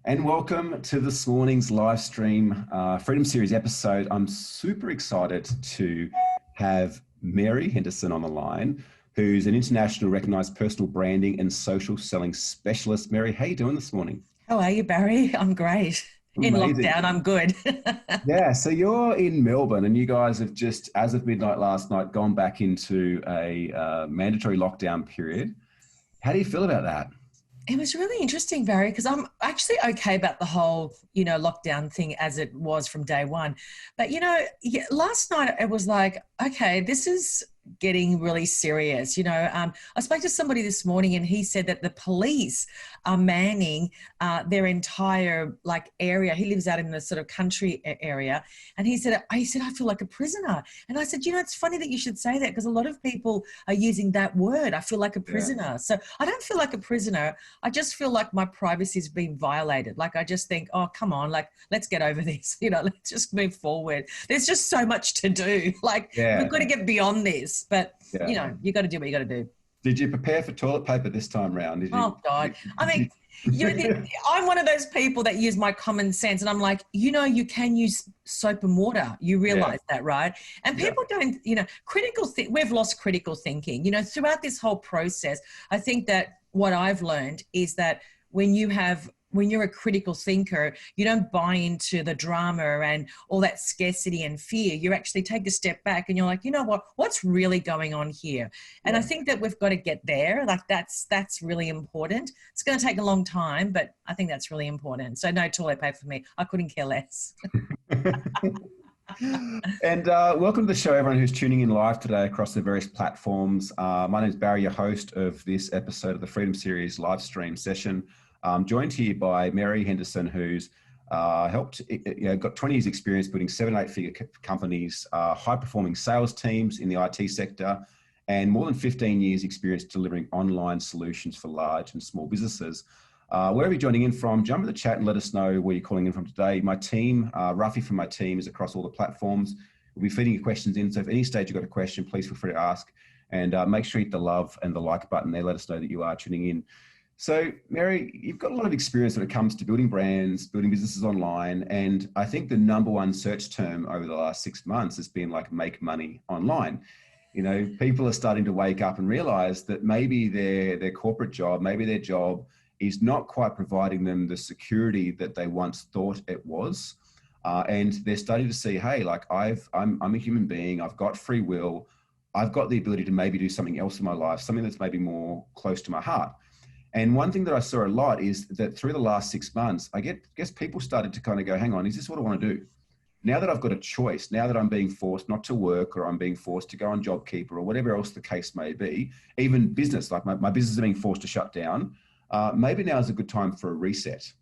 And welcome to this morning's live stream Freedom Series episode. I'm super excited to have Mary Henderson on the line, who's an international recognized personal branding and social selling specialist. Mary, how are you doing this morning? How are you, Barry? I'm great. In Amazing. lockdown, I'm good. Yeah, so you're in Melbourne and you guys have just, as of midnight last night, gone back into a mandatory lockdown period. How do you feel about that? It was really interesting, Barry, because I'm actually okay about the whole, lockdown thing as it was from day one. But, last night it was like, okay, this is getting really serious. I spoke to somebody this morning and he said that the police are manning their entire area. He lives out in the sort of country area. And he said, I feel like a prisoner. And I said, it's funny that you should say that because a lot of people are using that word. I feel like a prisoner. Yeah. So I don't feel like a prisoner. I just feel like my privacy is being violated. I just think, oh, come on, let's get over this. Let's just move forward. There's just so much to do. We've got to get beyond this. But, you got to do what you got to do. Did you prepare for toilet paper this time round? Oh, God. I mean, I'm one of those people that use my common sense and I'm like, you can use soap and water. You realize that, right? And people don't, we've lost critical thinking. Throughout this whole process, I think that what I've learned is that when you're a critical thinker, you don't buy into the drama and all that scarcity and fear. You actually take a step back and you're like, what's really going on here? And I think that we've got to get there. That's really important. It's going to take a long time, but I think that's really important. So no toilet paper for me. I couldn't care less. And welcome to the show, everyone who's tuning in live today across the various platforms. My name is Barry, your host of this episode of the Freedom Series live stream session. I'm joined here by Mary Henderson, who's got 20 years experience building 7 and 8 figure companies, high-performing sales teams in the IT sector, and more than 15 years experience delivering online solutions for large and small businesses. Wherever you're joining in from, jump in the chat and let us know where you're calling in from today. My team, Rafi from my team, is across all the platforms. We'll be feeding your questions in, so if at any stage you've got a question, please feel free to ask. And make sure you hit the love and the like button there. Let us know that you are tuning in. So, Mary, you've got a lot of experience when it comes to building brands, building businesses online. And I think the number one search term over the last 6 months has been make money online. People are starting to wake up and realize that maybe their corporate job, maybe their job is not quite providing them the security that they once thought it was. And they're starting to see, hey, I'm a human being. I've got free will. I've got the ability to maybe do something else in my life, something that's maybe more close to my heart. And one thing that I saw a lot is that through the last 6 months, I guess people started to kind of go, hang on, is this what I want to do? Now that I've got a choice, now that I'm being forced not to work or I'm being forced to go on JobKeeper or whatever else the case may be, even business, like my business is being forced to shut down, maybe now is a good time for a reset.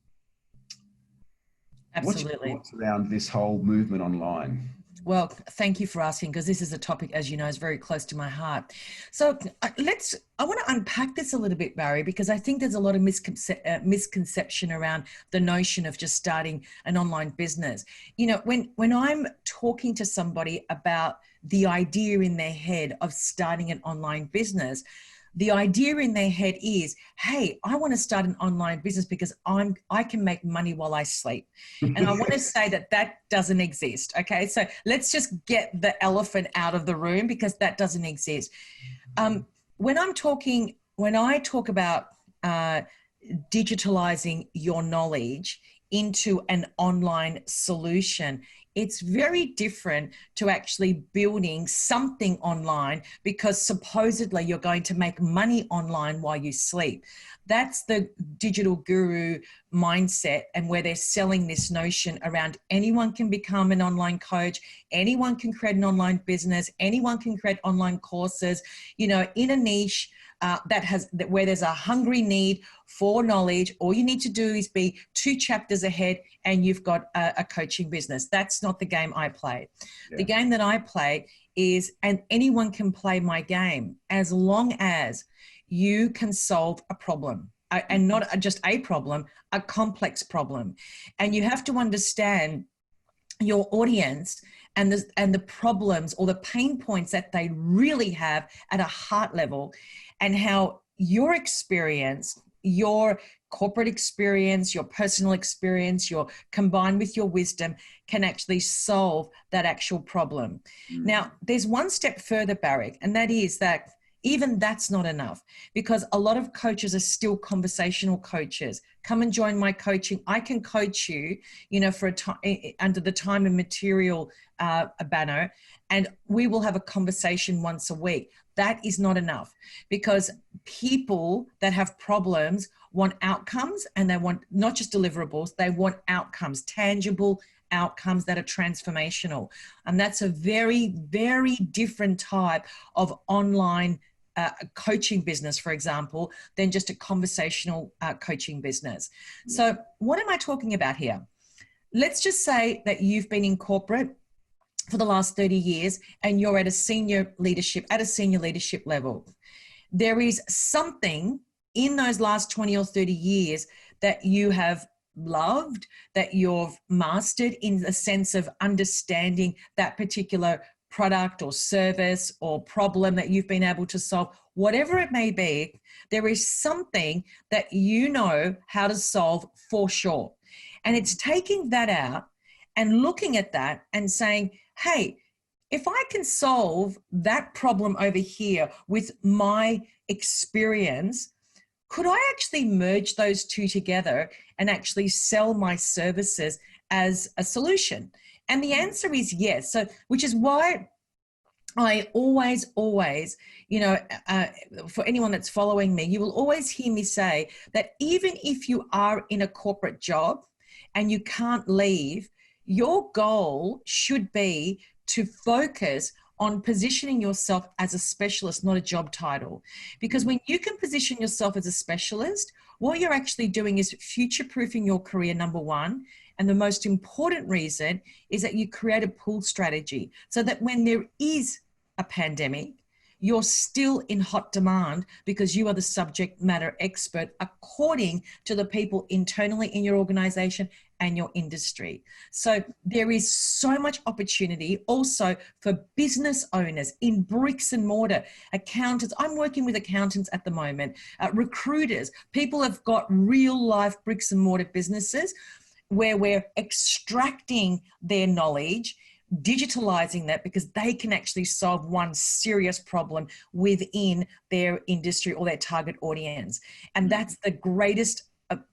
Absolutely. What's your thoughts around this whole movement online? Well, thank you for asking, because this is a topic, as you know, is very close to my heart. So I want to unpack this a little bit, Barry, because I think there's a lot of misconception around the notion of just starting an online business. When I'm talking to somebody about the idea in their head of starting an online business, the idea in their head is, hey, I want to start an online business because I can make money while I sleep. And I want to say that doesn't exist. Okay. So let's just get the elephant out of the room, because that doesn't exist. When I talk about digitalizing your knowledge into an online solution, it's very different to actually building something online because supposedly you're going to make money online while you sleep. That's the digital guru mindset, and where they're selling this notion around anyone can become an online coach, anyone can create an online business, anyone can create online courses, in a niche where there's a hungry need for knowledge. All you need to do is be 2 chapters ahead and you've got a coaching business. That's not the game I play. Yeah. The game that I play is, and anyone can play my game as long as you can solve a problem, and not just a problem, a complex problem. And you have to understand your audience and the problems or the pain points that they really have at a heart level, and how your experience, your corporate experience, your personal experience, your combined with your wisdom can actually solve that actual problem. Now, there's one step further, Barrick, and that is that even that's not enough, because a lot of coaches are still conversational coaches. Come and join my coaching. I can coach you, for a time under the time and material banner, and we will have a conversation once a week. That is not enough, because people that have problems want outcomes, and they want not just deliverables, they want outcomes, tangible outcomes that are transformational. And that's a very, very different type of online coaching business, for example, than just a conversational coaching business. So what am I talking about here? Let's just say that you've been in corporate for the last 30 years and you're at a senior leadership level. There is something in those last 20 or 30 years that you have loved, that you've mastered in the sense of understanding that particular product or service or problem that you've been able to solve, whatever it may be. There is something that you know how to solve for sure. And it's taking that out and looking at that and saying, hey, if I can solve that problem over here with my experience, could I actually merge those two together and actually sell my services as a solution? And the answer is yes. So, which is why I always, for anyone that's following me, you will always hear me say that even if you are in a corporate job and you can't leave, your goal should be to focus on positioning yourself as a specialist, not a job title. Because when you can position yourself as a specialist, what you're actually doing is future-proofing your career, number one. And the most important reason is that you create a pull strategy so that when there is a pandemic, you're still in hot demand because you are the subject matter expert according to the people internally in your organization and your industry. So there is so much opportunity also for business owners in bricks and mortar, accountants. I'm working with accountants at the moment, recruiters. People have got real life bricks and mortar businesses where we're extracting their knowledge, digitalizing that, because they can actually solve one serious problem within their industry or their target audience. And that's the greatest,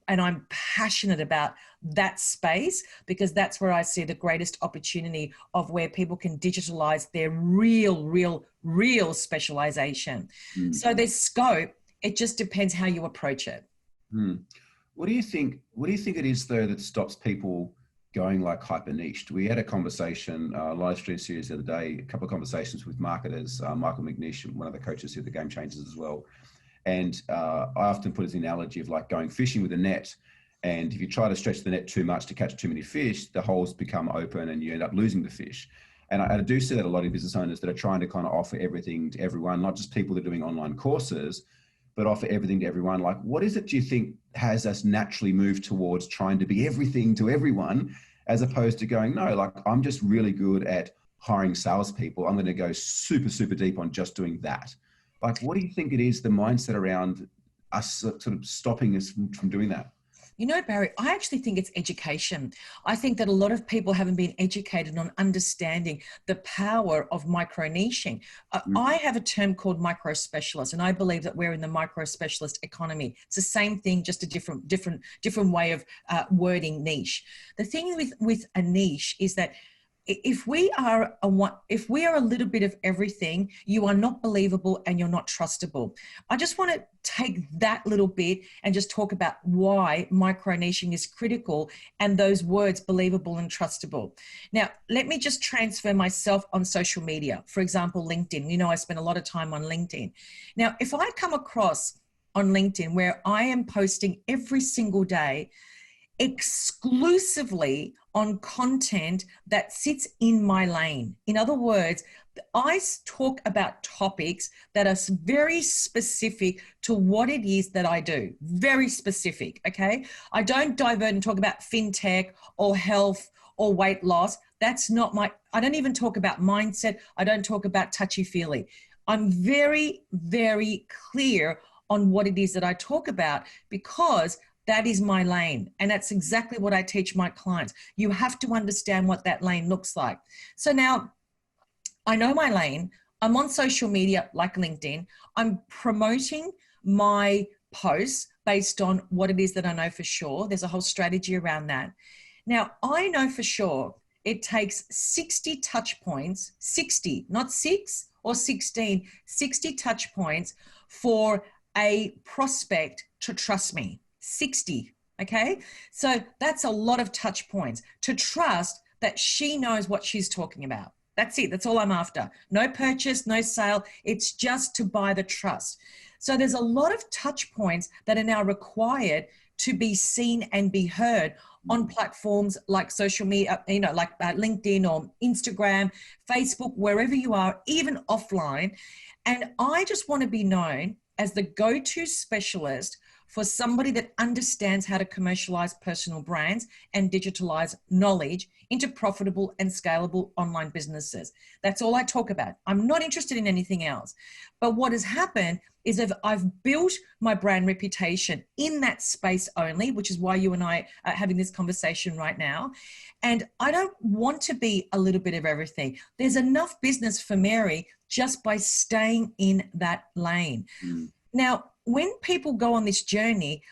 and I'm passionate about that space because that's where I see the greatest opportunity of where people can digitalize their real specialization. So there's scope. It just depends how you approach it. What do you think it is though that stops people going like hyper niched? We had a conversation, live stream series the other day, a couple of conversations with marketers, Michael McNish, one of the coaches here, the Game Changers as well. And I often put it as the analogy of like going fishing with a net. And if you try to stretch the net too much to catch too many fish, the holes become open and you end up losing the fish. And I do see that a lot of business owners that are trying to kind of offer everything to everyone, not just people that are doing online courses, but offer everything to everyone. Like, what is it do you think has us naturally moved towards trying to be everything to everyone, as opposed to going, no, like I'm just really good at hiring salespeople. I'm going to go super, super deep on just doing that. Like, what do you think it is, the mindset around us sort of stopping us from doing that? You know, Barry, I actually think it's education. I think that a lot of people haven't been educated on understanding the power of micro-niching. I have a term called micro-specialist, and I believe that we're in the micro-specialist economy. It's the same thing, just a different way of wording niche. The thing with a niche is that if we are a little bit of everything, you are not believable and you're not trustable. I just want to take that little bit and just talk about why micro-niching is critical and those words believable and trustable. Now, let me just transfer myself on social media. For example, LinkedIn. You know, I spend a lot of time on LinkedIn. Now, if I come across on LinkedIn where I am posting every single day exclusively on content that sits in my lane. In other words, I talk about topics that are very specific to what it is that I do. Very specific, okay? I don't divert and talk about fintech or health or weight loss. That's not I don't even talk about mindset. I don't talk about touchy-feely. I'm very, very clear on what it is that I talk about because That is my lane. And that's exactly what I teach my clients. You have to understand what that lane looks like. So now I know my lane. I'm on social media like LinkedIn. I'm promoting my posts based on what it is that I know for sure. There's a whole strategy around that. Now, I know for sure it takes 60 touch points, 60, not 6 or 16, 60 touch points for a prospect to trust me. 60, okay? So that's a lot of touch points to trust that she knows what she's talking about. That's it. That's all I'm after. No purchase, no sale. It's just to buy the trust. So there's a lot of touch points that are now required to be seen and be heard on platforms like social media, like LinkedIn or Instagram, Facebook, wherever you are, even offline. And I just want to be known as the go-to specialist for somebody that understands how to commercialize personal brands and digitalize knowledge into profitable and scalable online businesses. That's all I talk about. I'm not interested in anything else. But what has happened is that I've built my brand reputation in that space only, which is why you and I are having this conversation right now. And I don't want to be a little bit of everything. There's enough business for Mary just by staying in that lane. Now, when people go on this journey,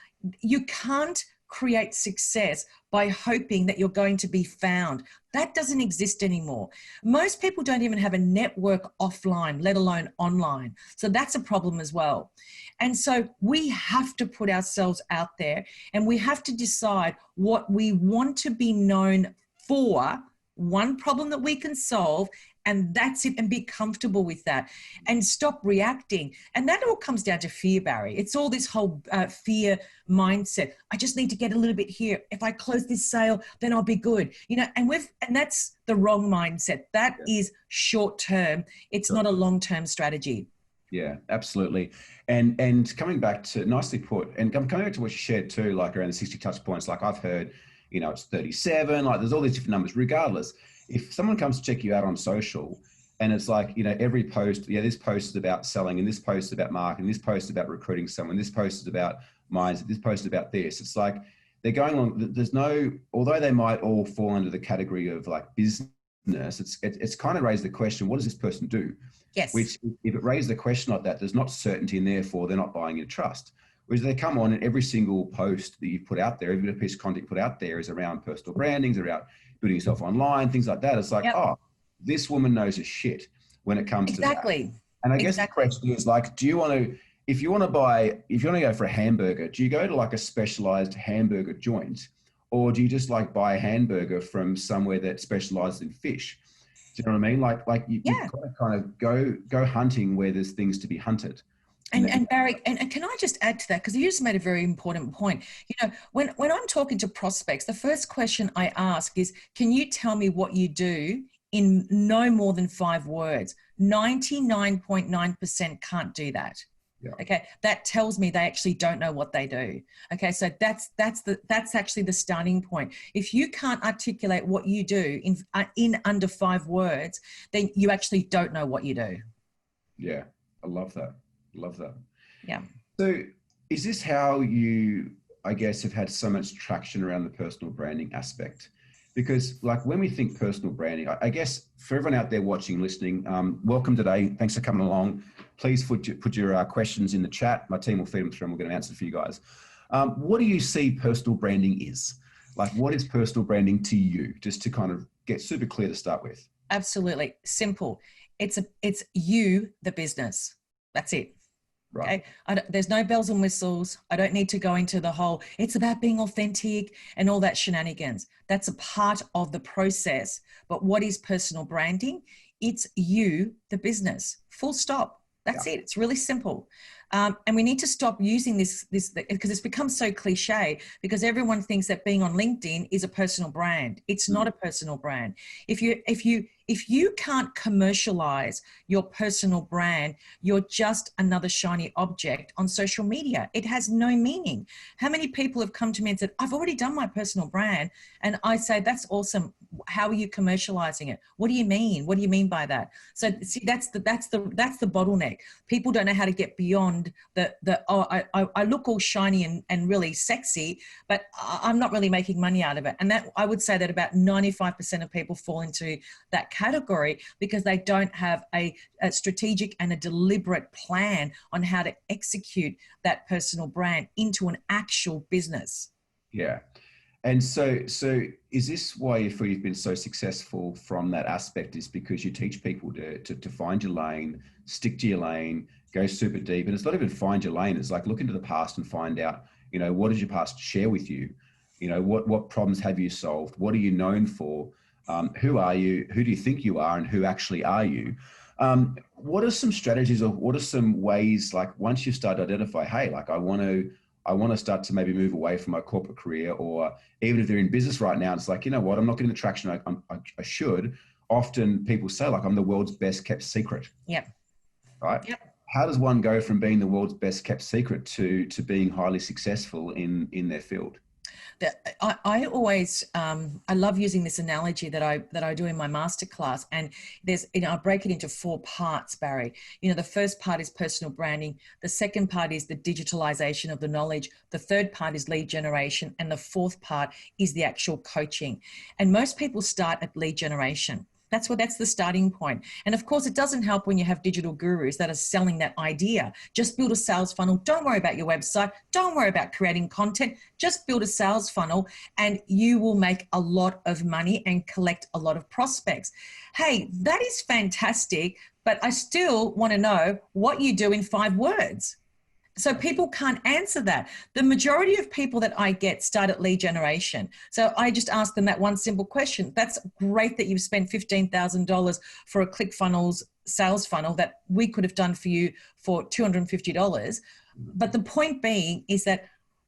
you can't create success by hoping that you're going to be found. That doesn't exist anymore. Most people don't even have a network offline, let alone online. So that's a problem as well. And so we have to put ourselves out there and we have to decide what we want to be known for, one problem that we can solve, and that's it, and be comfortable with that and stop reacting. And that all comes down to fear, Barry. It's all this whole fear mindset. I just need to get a little bit here. If I close this sale, then I'll be good. And that's the wrong mindset. That is short term. It's not a long-term strategy. Yeah, absolutely. And coming back to, nicely put, and coming back to what you shared too, like around the 60 touch points, like I've heard, it's 37, like there's all these different numbers. Regardless, if someone comes to check you out on social and it's like, every post, this post is about selling and this post is about marketing, this post is about recruiting someone, this post is about minds, this post is about this. It's like they're going on, there's no, although they might all fall under the category of like business, it's kind of raised the question, what does this person do? Yes. Which, if it raised the question like that, there's not certainty and therefore they're not buying your trust. Whereas they come on and every single post that you put out there, every piece of content you put out there is around personal branding, is around building yourself online, things like that. It's like, this woman knows her shit when it comes to that. And I guess the question is like, if you want to go for a hamburger, do you go to like a specialized hamburger joint or do you just like buy a hamburger from somewhere that specializes in fish? Do you know what I mean? Like you've got to kind of go hunting where there's things to be hunted. And Barry, and can I just add to that? Because you just made a very important point. When I'm talking to prospects, the first question I ask is, can you tell me what you do in no more than 5 words? 99.9% can't do that. Yeah. Okay. That tells me they actually don't know what they do. Okay. So that's actually the starting point. If you can't articulate what you do in under 5 words, then you actually don't know what you do. Yeah. I love that. Love that. Yeah. So is this how you, I guess, have had so much traction around the personal branding aspect? Because like when we think personal branding, I guess for everyone out there watching, listening, welcome today. Thanks for coming along. Please put your questions in the chat. My team will feed them through and we're going to answer for you guys. What do you see personal branding is? Like what is personal branding to you? Just to kind of get super clear to start with. Absolutely. Simple. It's you, the business. That's it. Right. Okay. There's no bells and whistles. I don't need to go into the whole, it's about being authentic and all that shenanigans. That's a part of the process. But what is personal branding? It's you, the business, full stop. That's it. It's really simple. And we need to stop using this because it's become so cliche because everyone thinks that being on LinkedIn is a personal brand. It's not a personal brand. If you can't commercialize your personal brand, you're just another shiny object on social media. It has no meaning. How many people have come to me and said, I've already done my personal brand. And I say, that's awesome. how are you commercializing it? What do you mean? What do you mean by that? So see, that's the bottleneck. People don't know how to get beyond I look all shiny and really sexy, but I'm not really making money out of it. And that, I would say that about 95% of people fall into that category because they don't have a strategic and a deliberate plan on how to execute that personal brand into an actual business. Yeah. And so is this why you feel you've been so successful from that aspect, is because you teach people to find your lane, stick to your lane, go super deep. And it's not even find your lane. It's like look into the past and find out, you know, what does your past share with you? You know, what problems have you solved? What are you known for? Who are you? Who do you think you are? And who actually are you? What are some strategies, or what are some ways, like once you start to identify, hey, like I want to start to maybe move away from my corporate career, or even if they're in business right now, it's like, you know what, I'm not getting the traction I should. Often people say, like, I'm the world's best kept secret. Yep. Right? Yep. How does one go from being the world's best kept secret to being highly successful in their field? I always I love using this analogy that I do in my masterclass, and there's, you know, I break it into 4 parts, Barry. You know, the first part is personal branding, the second part is the digitalization of the knowledge, the third part is lead generation, and the fourth part is the actual coaching. And most people start at lead generation. That's the starting point. And of course, it doesn't help when you have digital gurus that are selling that idea. Just build a sales funnel. Don't worry about your website. Don't worry about creating content. Just build a sales funnel and you will make a lot of money and collect a lot of prospects. Hey, that is fantastic, but I still want to know what you do in 5 words. So people can't answer that. The majority of people that I get start at lead generation. So I just ask them that one simple question. That's great that you've spent $15,000 for a ClickFunnels sales funnel that we could have done for you for $250. But the point being is that,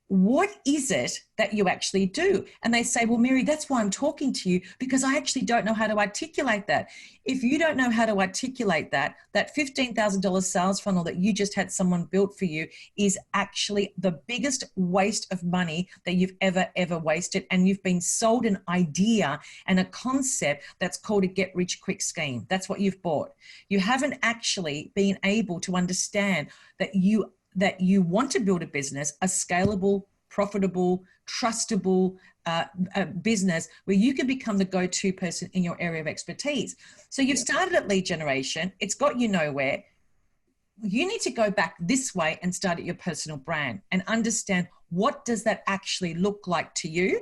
what is it that you actually do? And they say, well, Mary, that's why I'm talking to you, because I actually don't know how to articulate that. If you don't know how to articulate that $15,000 sales funnel that you just had someone built for you is actually the biggest waste of money that you've ever wasted. And you've been sold an idea and a concept that's called a get rich quick scheme. That's what you've bought. You haven't actually been able to understand that you want to build a business, a scalable, profitable, trustable business where you can become the go-to person in your area of expertise. So you've started at lead generation. It's got you nowhere. You need to go back this way and start at your personal brand and understand, what does that actually look like to you?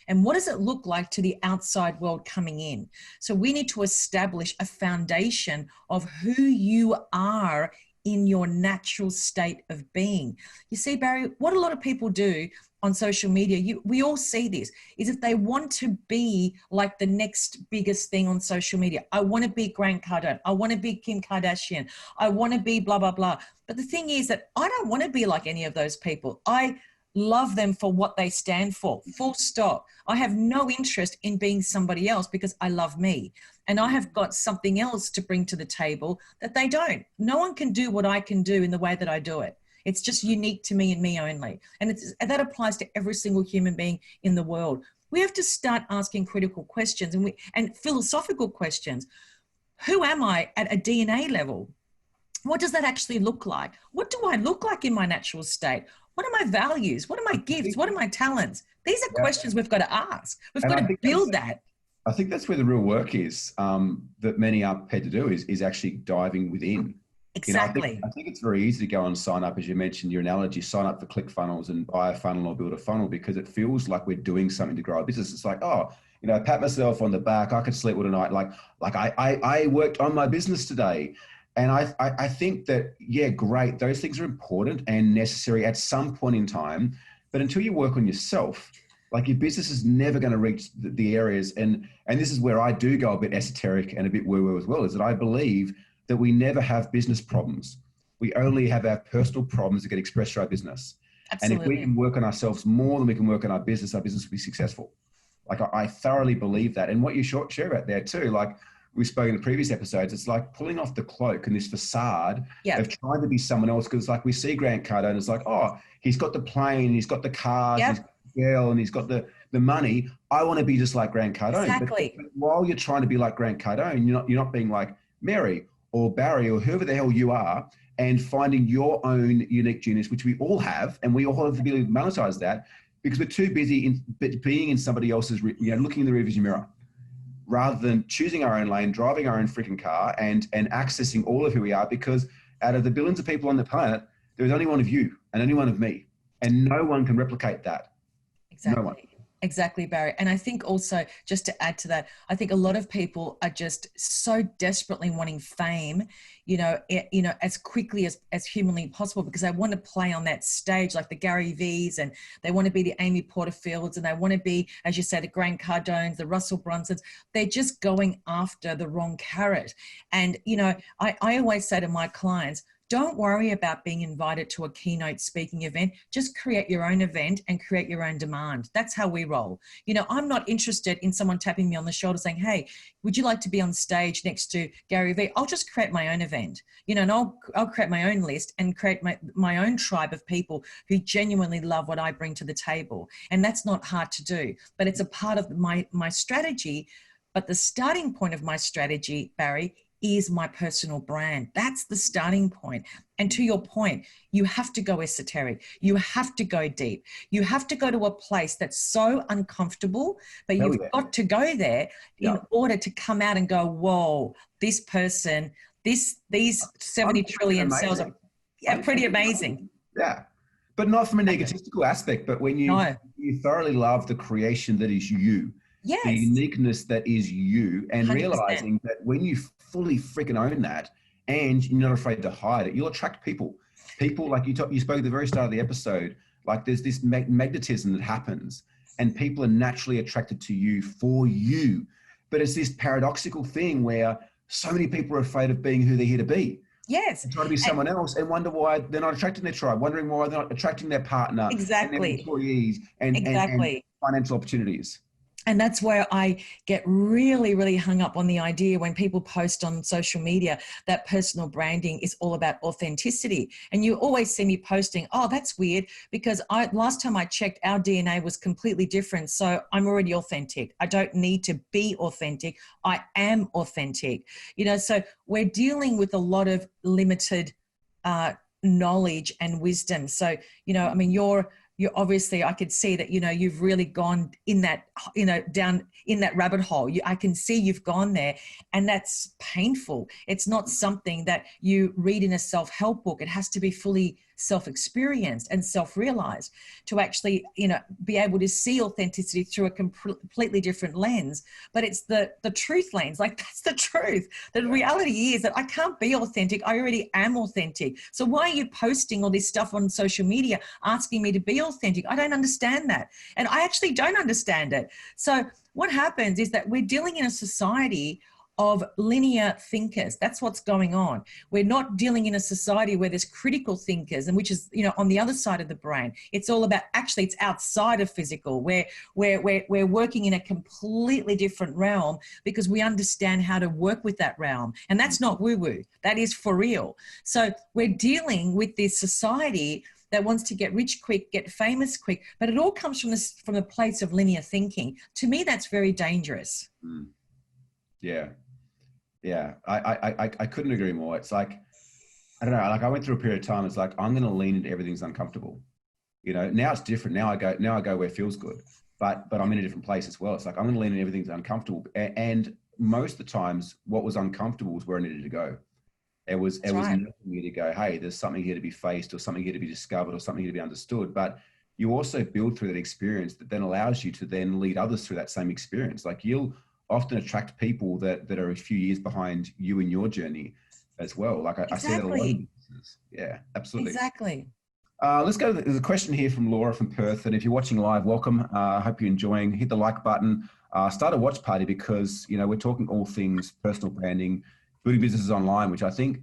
And what does it look like to the outside world coming in? So we need to establish a foundation of who you are in your natural state of being. You see, Barry, what a lot of people do on social media, we all see this, is that they want to be like the next biggest thing on social media. I want to be Grant Cardone. I want to be Kim Kardashian. I want to be blah, blah, blah. But the thing is that I don't want to be like any of those people. I love them for what they stand for, full stop. I have no interest in being somebody else because I love me. And I have got something else to bring to the table that they don't. No one can do what I can do in the way that I do it. It's just unique to me and me only. And that applies to every single human being in the world. We have to start asking critical questions and philosophical questions. Who am I at a DNA level? What does that actually look like? What do I look like in my natural state? What are my values? What are my gifts? What are my talents? These are questions we've got to ask. We've got to build that. I think that's where the real work is, that many are prepared to do, is actually diving within. Exactly. You know, I think it's very easy to go and sign up, as you mentioned, your analogy, sign up for ClickFunnels and buy a funnel or build a funnel, because it feels like we're doing something to grow our business. It's like, oh, you know, pat myself on the back. I could sleep well tonight. Like I worked on my business today. And I think that, yeah, great. Those things are important and necessary at some point in time. But until you work on yourself, like, your business is never going to reach the areas. And this is where I do go a bit esoteric and a bit woo-woo as well, is that I believe that we never have business problems. We only have our personal problems that get expressed through our business. Absolutely. And if we can work on ourselves more than we can work on our business will be successful. Like, I thoroughly believe that. And what you share about there too, like, we've spoken in the previous episodes, it's like pulling off the cloak and this facade of trying to be someone else. Because, like, we see Grant Cardone, it's like, oh, he's got the plane, he's got the cars, he's got the girl, and he's got the, the money. I want to be just like Grant Cardone. Exactly. But while you're trying to be like Grant Cardone, you're not being like Mary or Barry or whoever the hell you are, and finding your own unique genius, which we all have, and we all have the ability to monetize that, because we're too busy being in somebody else's, looking in the rearview mirror, rather than choosing our own lane, driving our own freaking car, and accessing all of who we are. Because out of the billions of people on the planet, there is only one of you and only one of me, and no one can replicate that. Exactly. No one. Exactly, Barry. And I think also, just to add to that, I think a lot of people are just so desperately wanting fame, as quickly as humanly possible, because they want to play on that stage like the Gary V's, and they want to be the Amy Porterfields, and they want to be, as you said, the Grant Cardones, the Russell Brunsons. They're just going after the wrong carrot. And, I always say to my clients, don't worry about being invited to a keynote speaking event. Just create your own event and create your own demand. That's how we roll. I'm not interested in someone tapping me on the shoulder saying, hey, would you like to be on stage next to Gary Vee? I'll just create my own event, and I'll create my own list and create my own tribe of people who genuinely love what I bring to the table. And that's not hard to do, but it's a part of my strategy. But the starting point of my strategy, Barry, is my personal brand. That's the starting point. And to your point, you have to go esoteric. You have to go deep. You have to go to a place that's so uncomfortable, but you've got to go there in order to come out and go, whoa, this person, these 70 trillion cells are pretty amazing. Yeah. But not from an egotistical aspect, but when you thoroughly love the creation that is you, the uniqueness that is you, and 100%. Realizing that when you fully freaking own that, and you're not afraid to hide it, you'll attract people. People, like you spoke at the very start of the episode, like there's this magnetism that happens, and people are naturally attracted to you for you. But it's this paradoxical thing where so many people are afraid of being who they're here to be. Yes. And try to be someone else and wonder why they're not attracting their tribe, wondering why they're not attracting their partner, and their employees, and financial opportunities. And that's where I get really, really hung up on the idea when people post on social media that personal branding is all about authenticity. And you always see me posting, oh, that's weird, because last time I checked, our DNA was completely different. So I'm already authentic. I don't need to be authentic. I am authentic. So we're dealing with a lot of limited knowledge and wisdom. So, you're obviously, I could see that, you've really gone in that, down in that rabbit hole. I can see you've gone there, and that's painful. It's not something that you read in a self-help book. It has to be fully self-experienced and self-realized to actually, be able to see authenticity through a completely different lens. But it's the truth lens. Like, that's the truth. The reality is that I can't be authentic. I already am authentic. So why are you posting all this stuff on social media asking me to be authentic? I don't understand that. And I actually don't understand it. So what happens is that we're dealing in a society of linear thinkers. That's what's going on. We're not dealing in a society where there's critical thinkers, and which is, on the other side of the brain. It's all about, actually, it's outside of physical, where we're working in a completely different realm because we understand how to work with that realm. And that's not woo-woo. That is for real. So we're dealing with this society that wants to get rich quick, get famous quick, but it all comes from the place of linear thinking. To me, that's very dangerous. Yeah. Yeah, I couldn't agree more. It's like, I don't know, like I went through a period of time, it's like, I'm going to lean into everything's uncomfortable. Now it's different. Now I go where it feels good, but I'm in a different place as well. It's like, I'm going to lean into everything's uncomfortable. And most of the times what was uncomfortable was where I needed to go. It was nothing me to go, hey, there's something here to be faced, or something here to be discovered, or something here to be understood. But you also build through that experience that then allows you to then lead others through that same experience. Like, you'll often attract people that are a few years behind you in your journey as well. Like I see that a lot of businesses. Yeah, absolutely. Exactly. Let's go. There's a question here from Laura from Perth. And if you're watching live, welcome. I hope you're enjoying. Hit the like button. Start a watch party, because, we're talking all things personal branding, building businesses online, which I think,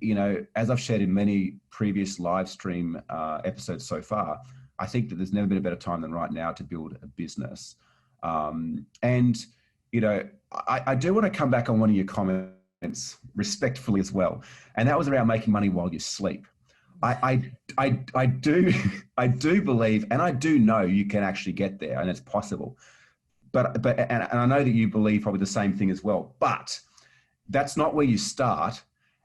as I've shared in many previous live stream episodes so far, I think that there's never been a better time than right now to build a business. I do want to come back on one of your comments respectfully as well. And that was around making money while you sleep. I do believe, and I do know you can actually get there, and it's possible. and I know that you believe probably the same thing as well, but that's not where you start.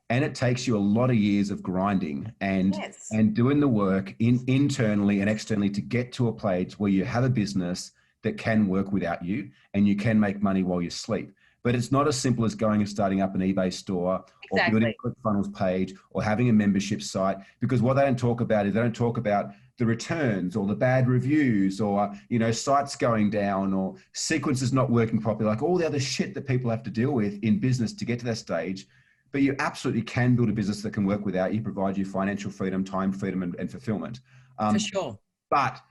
And it takes you a lot of years of grinding Yes, and doing the work internally and externally to get to a place where you have a business that can work without you and you can make money while you sleep. But it's not as simple as going and starting up an eBay store or building exactly. a ClickFunnels page or having a membership site, because what they don't talk about is they don't talk about the returns or the bad reviews or, you know, sites going down or sequences not working properly, like all the other shit that people have to deal with in business to get to that stage. But you absolutely can build a business that can work without you, provide you financial freedom, time freedom, and fulfillment. For Um, sure. but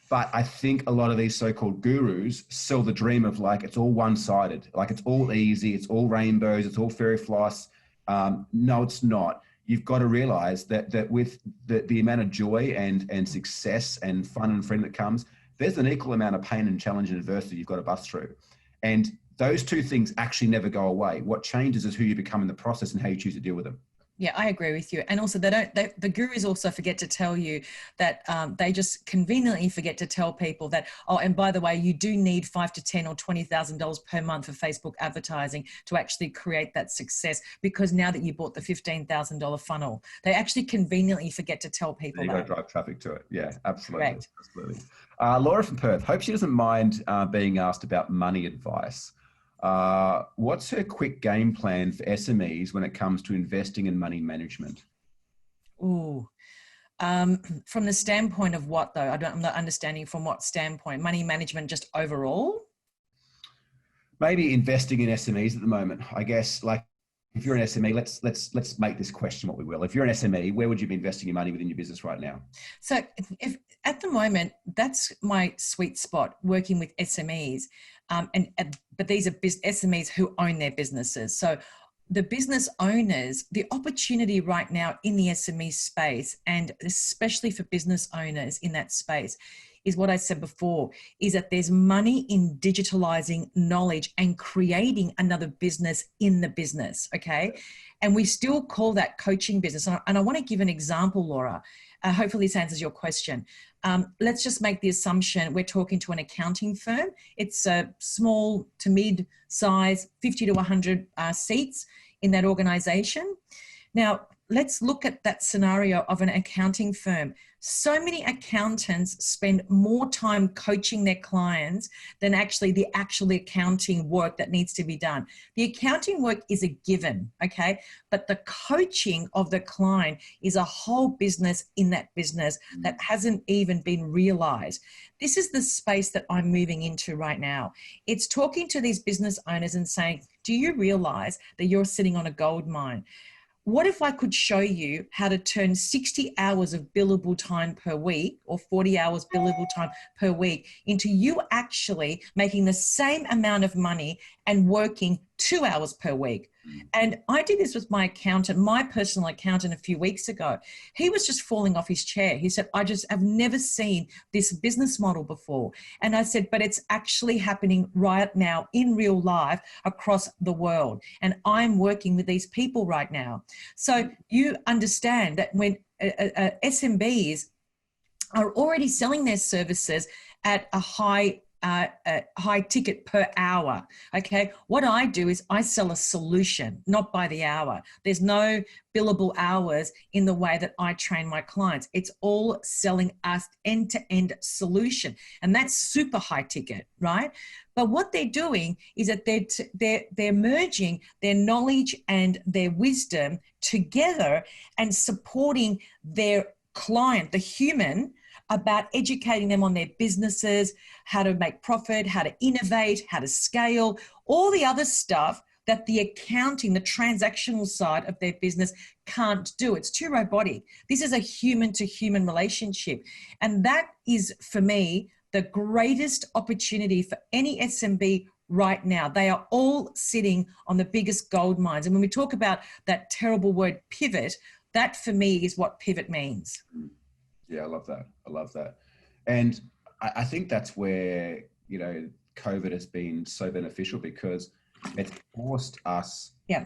but I think a lot of these so-called gurus sell the dream of like it's all one-sided, like it's all easy, it's all rainbows, it's all fairy floss. No, it's not. You've got to realize that with the amount of joy and success and fun and freedom that comes, there's an equal amount of pain and challenge and adversity you've got to bust through. And those two things actually never go away. What changes is who you become in the process and how you choose to deal with them. Yeah, I agree with you. And also, the gurus also forget to tell you that they just conveniently forget to tell people that, oh, and by the way, you do need $5,000 to $10,000 or $20,000 per month for Facebook advertising to actually create that success. Because now that you bought the $15,000 funnel, they actually conveniently forget to tell people You got that. to drive traffic to it. Yeah, absolutely. Correct. Absolutely. Laura from Perth, hope she doesn't mind being asked about money advice. What's her quick game plan for SMEs when it comes to investing in money management? Ooh. From the standpoint of what though? I'm not understanding from what standpoint. Money management just overall? Maybe investing in SMEs at the moment. I guess like if you're an SME, let's make this question what we will. If you're an SME, where would you be investing your money within your business right now? So if at the moment, that's my sweet spot, working with SMEs. But these are SMEs who own their businesses. So the business owners, the opportunity right now in the SME space, and especially for business owners in that space, is what I said before, is that there's money in digitalizing knowledge and creating another business in the business, okay? And we still call that coaching business. And I want to give an example, Laura. Hopefully this answers your question. Let's just make the assumption we're talking to an accounting firm. It's a small to mid-size, 50 to 100 seats in that organization. Now, let's look at that scenario of an accounting firm. So many accountants spend more time coaching their clients than actually the actual accounting work that needs to be done. The accounting work is a given, okay? But the coaching of the client is a whole business in that business that hasn't even been realized. This is the space that I'm moving into right now. It's talking to these business owners and saying, do you realize that you're sitting on a gold mine? What if I could show you how to turn 60 hours of billable time per week or 40 hours billable time per week into you actually making the same amount of money and working 2 hours per week? And I did this with my accountant, my personal accountant, a few weeks ago. He was just falling off his chair. He said, I just have never seen this business model before. And I said, but it's actually happening right now in real life across the world. And I'm working with these people right now. So you understand that when SMBs are already selling their services at a high ticket per hour. Okay. What I do is I sell a solution, not by the hour. There's no billable hours in the way that I train my clients. It's all selling us end-to-end solution. And that's super high ticket, right? But what they're doing is that they're merging their knowledge and their wisdom together and supporting their client, the human, about educating them on their businesses, how to make profit, how to innovate, how to scale, all the other stuff that the accounting, the transactional side of their business can't do. It's too robotic. This is a human to human relationship. And that is, for me, the greatest opportunity for any SMB right now. They are all sitting on the biggest gold mines. And when we talk about that terrible word pivot, that for me is what pivot means. Yeah, I love that. I love that. And I think that's where, you know, COVID has been so beneficial because it's forced us Yeah.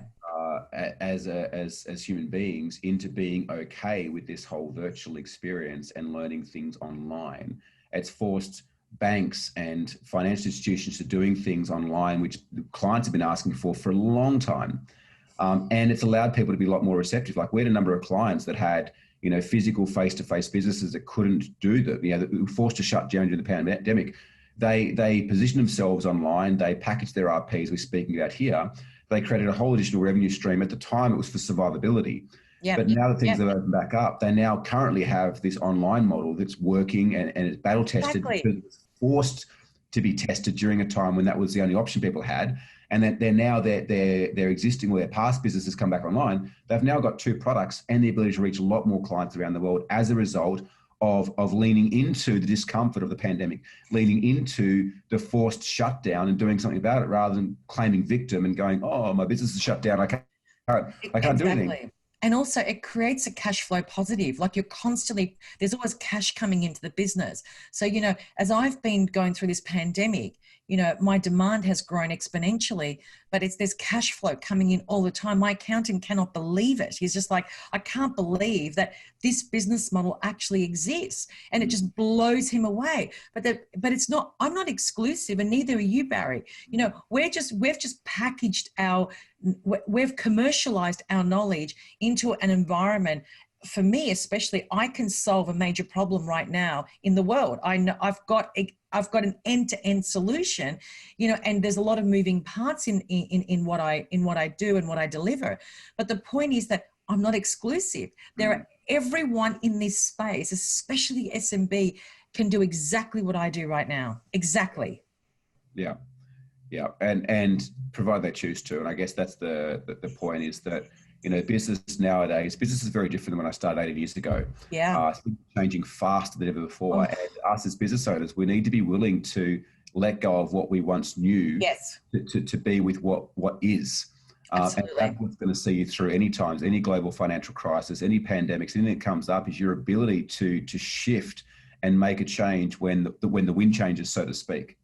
as human beings into being okay with this whole virtual experience and learning things online. It's forced banks and financial institutions are doing things online, which clients have been asking for a long time. And it's allowed people to be a lot more receptive. Like, we had a number of clients that had, physical face-to-face businesses that couldn't do that, that were forced to shut down during the pandemic. They positioned themselves online. They packaged their RPs we're speaking about here. They created a whole additional revenue stream. At the time, it was for survivability. Yeah. But now that things have opened back up, they now currently have this online model that's working, and it's battle tested because it was forced to be tested during a time when that was the only option people had. And that their existing or their past businesses come back online. They've now got 2 products and the ability to reach a lot more clients around the world as a result of leaning into the discomfort of the pandemic, leaning into the forced shutdown and doing something about it, rather than claiming victim and going, oh, my business is shut down, I can't do anything. And also it creates a cash flow positive. Like, you're constantly, there's always cash coming into the business. So, as I've been going through this pandemic, my demand has grown exponentially, but there's cash flow coming in all the time. My accountant cannot believe it. He's just like, I can't believe that this business model actually exists. And it just blows him away. But it's not, I'm not exclusive, and neither are you, Barry. We've just packaged we've commercialized our knowledge into an environment. For me, especially, I can solve a major problem right now in the world. I know I've got an end-to-end solution, and there's a lot of moving parts in what I do and what I deliver. But the point is that I'm not exclusive. Everyone in this space, especially SMB, can do exactly what I do right now. Exactly. Yeah. Yeah. And provide they choose to. And I guess that's the point, is that, business nowadays, business is very different than when I started 18 years ago. Yeah. It's been changing faster than ever before. And us as business owners, we need to be willing to let go of what we once knew. Yes. To be with what is. And that's what's going to see you through any times, any global financial crisis, any pandemics, anything that comes up, is your ability to shift and make a change when the wind changes, so to speak.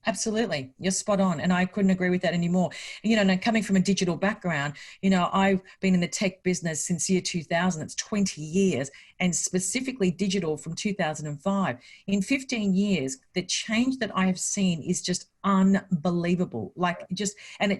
Absolutely. You're spot on. And I couldn't agree with that anymore. Now, coming from a digital background, I've been in the tech business since year 2000. It's 20 years, and specifically digital from 2005. In 15 years, the change that I have seen is just unbelievable. And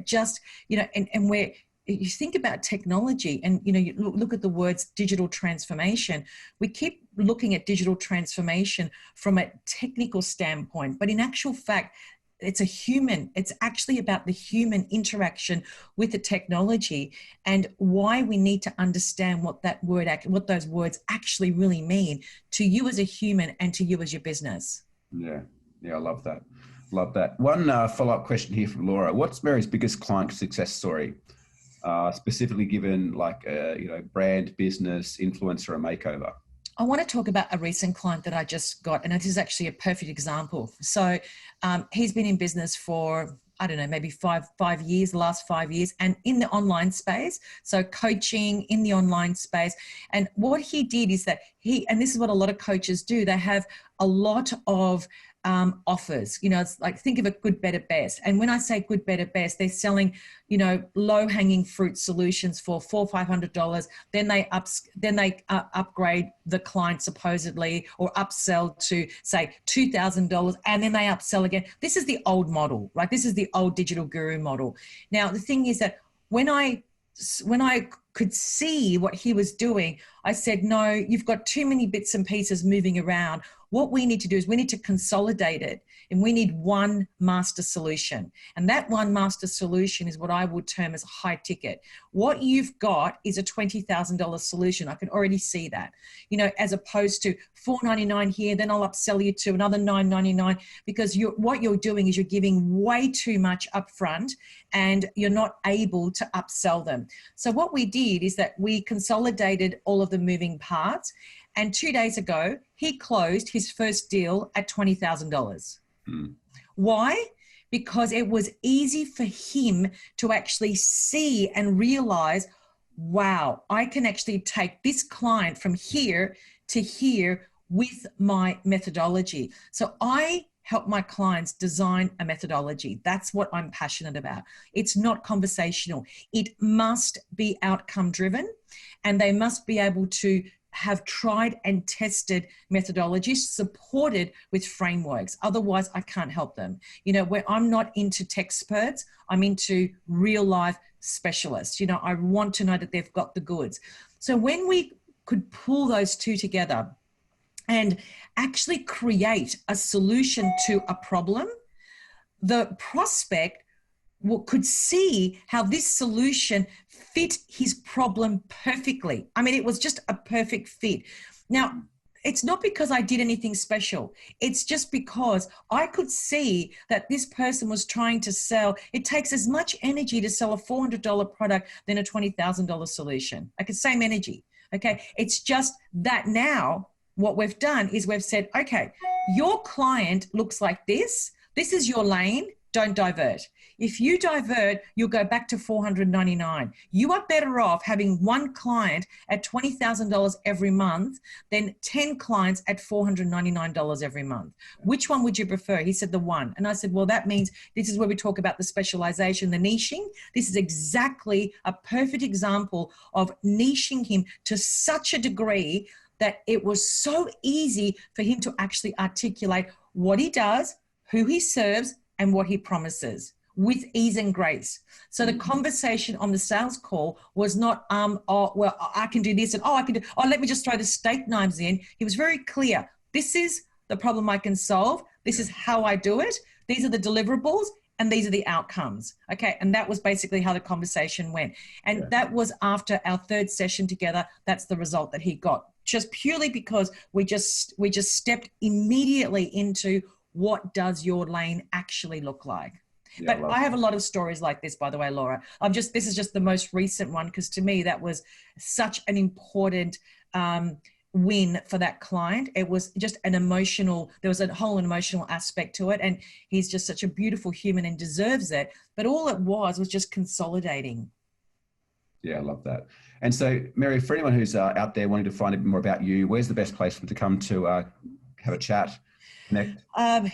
where you think about technology, and you look at the words digital transformation, we keep looking at digital transformation from a technical standpoint, but in actual fact, it's actually about the human interaction with the technology, and why we need to understand what those words actually really mean to you as a human and to you as your business. Yeah, I love that. One follow-up question here from Laura. What's Mary's biggest client success story? Specifically given brand, business, influencer, or makeover? I want to talk about a recent client that I just got, and it is actually a perfect example. So he's been in business for, I don't know, maybe the last 5 years, and in the online space. So coaching in the online space. And what he did is that and this is what a lot of coaches do, they have a lot of offers. It's like, think of a good, better, best. And when I say good, better, best, they're selling, low hanging fruit solutions for $400-500. Then they upgrade the client supposedly, or upsell to say $2,000, and then they upsell again. This is the old model, right? This is the old digital guru model. Now, the thing is that when I could see what he was doing, I said, no, you've got too many bits and pieces moving around. What we need to do is we need to consolidate it, and we need one master solution. And that one master solution is what I would term as high ticket. What you've got is a $20,000 solution. I can already see that, as opposed to $499 here, then I'll upsell you to another $999, because what you're doing is you're giving way too much upfront, and you're not able to upsell them. So what we did is that we consolidated all of the moving parts. And 2 days ago, he closed his first deal at $20,000. Why? Because it was easy for him to actually see and realize, wow, I can actually take this client from here to here with my methodology. So I help my clients design a methodology. That's what I'm passionate about. It's not conversational. It must be outcome driven, and they must be able to have tried and tested methodologies supported with frameworks. Otherwise, I can't help them. You know, where I'm not into tech experts, I'm into real life specialists. You know, I want to know that they've got the goods. So when we could pull those two together and actually create a solution to a problem, the prospect could see how this solution fit his problem perfectly. I mean, it was just a perfect fit. Now, it's not because I did anything special. It's just because I could see that this person was trying to sell. It takes as much energy to sell a $400 product than a $20,000 solution. Okay, same energy. Okay, it's just that now what we've done is we've said, okay, your client looks like this. This is your lane. Don't divert. If you divert, you'll go back to $499. You are better off having one client at $20,000 every month than 10 clients at $499 every month. Which one would you prefer? He said the one. And I said, well, that means this is where we talk about the specialization, the niching. This is exactly a perfect example of niching him to such a degree that it was so easy for him to actually articulate what he does, who he serves, and what he promises with ease and grace. So the conversation on the sales call was not, oh, well, I can do this, and oh, I can do, oh, let me just throw the steak knives in. He was very clear. This is the problem I can solve. This is how I do it. These are the deliverables, and these are the outcomes. Okay, and that was basically how the conversation went. And that was after our third session together. That's the result that he got, just purely because we just stepped immediately into what does your lane actually look like. Yeah, but I have a lot of stories like this, by the way, Laura. This is just the most recent one, because to me, that was such an important win for that client. It was just an emotional, there was a whole emotional aspect to it. And he's just such a beautiful human and deserves it. But all it was just consolidating. Yeah, I love that. And so, Mary, for anyone who's out there wanting to find a bit more about you, where's the best place for them to come to have a chat?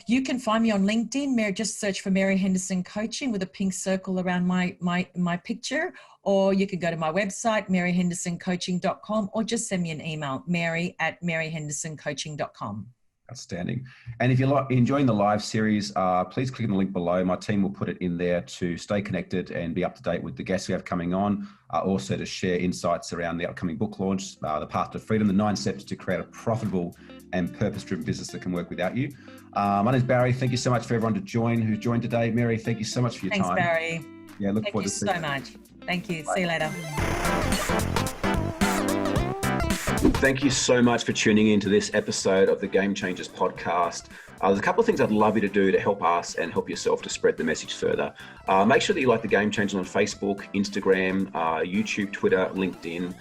You can find me on LinkedIn. Just search for Mary Henderson Coaching with a pink circle around my picture, or you can go to my website, maryhendersoncoaching.com, or just send me an email, mary@maryhendersoncoaching.com. Outstanding. And if you're enjoying the live series, please click on the link below. My team will put it in there to stay connected and be up to date with the guests we have coming on. Also to share insights around the upcoming book launch, The Path to Freedom, the 9 steps to create a profitable and purpose-driven business that can work without you. My name is Barry. Thank you so much for everyone who joined today. Mary, thank you so much for your time. Thanks, Barry. Yeah, look forward to seeing you. Thank you so much. Thank you. See you later. Thank you so much for tuning in to this episode of the Game Changers podcast. There's a couple of things I'd love you to do to help us and help yourself to spread the message further. Make sure that you like the Game Changers on Facebook, Instagram, YouTube, Twitter, LinkedIn.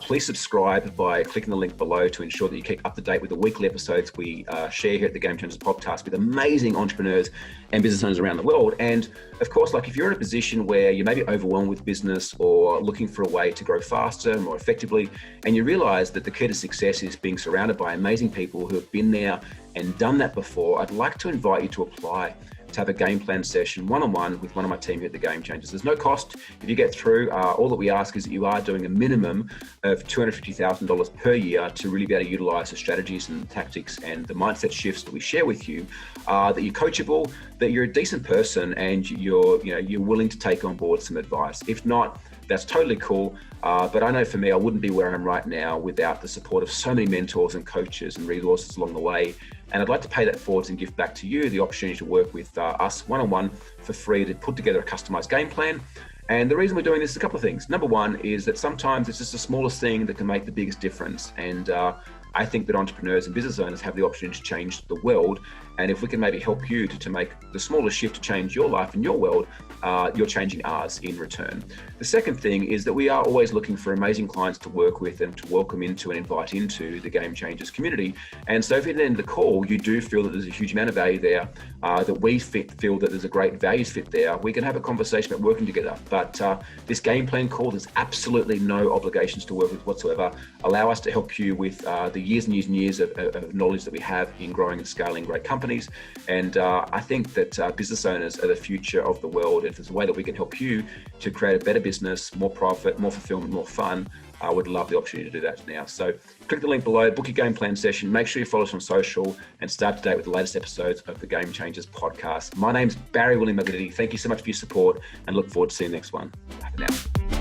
Please subscribe by clicking the link below to ensure that you keep up to date with the weekly episodes we share here at the Game Changers podcast with amazing entrepreneurs and business owners around the world. And of course, like if you're in a position where you may be overwhelmed with business or looking for a way to grow faster, more effectively, and you realize that the key to success is being surrounded by amazing people who have been there and done that before, I'd like to invite you to apply to have a game plan session one-on-one with one of my team here at the Game Changers. There's no cost if you get through. All that we ask is that you are doing a minimum of $250,000 per year to really be able to utilize the strategies and the tactics and the mindset shifts that we share with you, that you're coachable, that you're a decent person, and you're willing to take on board some advice. If not, that's totally cool. But I know for me, I wouldn't be where I am right now without the support of so many mentors and coaches and resources along the way. And I'd like to pay that forward and give back to you the opportunity to work with us one-on-one for free to put together a customized game plan. And the reason we're doing this is a couple of things. Number one is that sometimes it's just the smallest thing that can make the biggest difference. And I think that entrepreneurs and business owners have the opportunity to change the world. And if we can maybe help you to make the smallest shift to change your life and your world, you're changing ours in return. The second thing is that we are always looking for amazing clients to work with and to welcome into and invite into the Game Changers community. And so if at the end of the call, you do feel that there's a huge amount of value there, that we feel that there's a great values fit there, we can have a conversation about working together. But this game plan call, there's absolutely no obligations to work with whatsoever. Allow us to help you with the years and years and years of knowledge that we have in growing and scaling great companies. And I think that business owners are the future of the world. If there's a way that we can help you to create a better business, more profit, more fulfillment, more fun, I would love the opportunity to do that now. So click the link below, book your game plan session. Make sure you follow us on social and start to date with the latest episodes of the Game Changers podcast. My name's Barry William Magnity. Thank you so much for your support and look forward to seeing the next one. Bye for now.